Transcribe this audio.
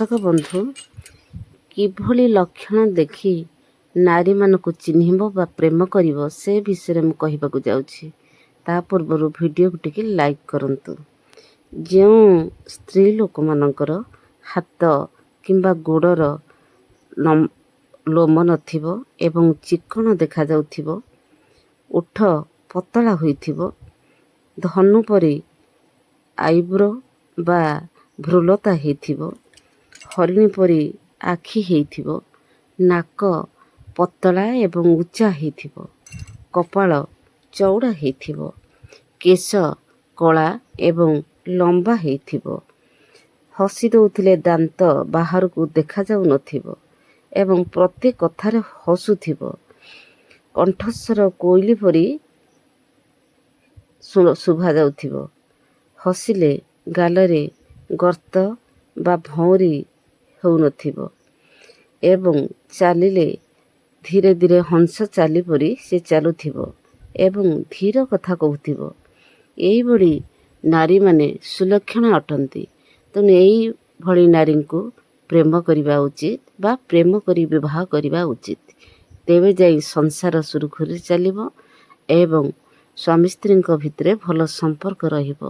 ଦର୍ଶକ ବନ୍ଧୁ, କିଭଳି ଲକ୍ଷଣ ଦେଖି ନାରୀମାନଙ୍କୁ ଚିହ୍ନିବ ବା ପ୍ରେମ କରିବ ସେ ବିଷୟରେ ମୁଁ କହିବାକୁ ଯାଉଛି। ତା ପୂର୍ବରୁ ଭିଡ଼ିଓକୁ ଟିକେ ଲାଇକ୍ କରନ୍ତୁ। ଯେଉଁ ସ୍ତ୍ରୀ ଲୋକମାନଙ୍କର ହାତ କିମ୍ବା ଗୋଡ଼ର ଲୋମ ନଥିବ ଏବଂ ଚିକ୍କଣ ଦେଖାଯାଉଥିବ, ଓଠ ପତଳା ହୋଇଥିବ, ଧନୁ ପରି ଆଇବ୍ରୋ ବା ଭ୍ରୁଲତା ହେଇଥିବ, ହରିଣୀ ପରି ଆଖି ହେଇଥିବ, ନାକ ପତଳା ଏବଂ ଉଚ୍ଚା ହେଇଥିବ, କପାଳ ଚଉଡ଼ା ହେଇଥିବ, କେଶ କଳା ଏବଂ ଲମ୍ବା ହେଇଥିବ, ହସି ଦେଉଥିଲେ ଦାନ୍ତ ବାହାରକୁ ଦେଖାଯାଉନଥିବ ଏବଂ ପ୍ରତି କଥାରେ ହସୁଥିବ, କଣ୍ଠସ୍ୱର କୋଇଲି ପରି ଶୁଭାଯାଉଥିବ, ହସିଲେ ଗାଲରେ ଗର୍ତ୍ତ ବା ଭଉଁରୀ ହେଉନଥିବ ଏବଂ ଚାଲିଲେ ଧୀରେ ଧୀରେ ହଂସ ଚାଲି ପରି ସେ ଚାଲୁଥିବ ଏବଂ ଧୀର କଥା କହୁଥିବ। ଏଇଭଳି ନାରୀମାନେ ସୁଲକ୍ଷଣା ଅଟନ୍ତି। ତେଣୁ ଏଇଭଳି ନାରୀଙ୍କୁ ପ୍ରେମ କରିବା ଉଚିତ ବା ପ୍ରେମ କରି ବିବାହ କରିବା ଉଚିତ। ତେବେ ଯାଇ ସଂସାର ସୁରୁଖୁରୁରେ ଚାଲିବ ଏବଂ ସ୍ୱାମୀ ସ୍ତ୍ରୀଙ୍କ ଭିତରେ ଭଲ ସମ୍ପର୍କ ରହିବ।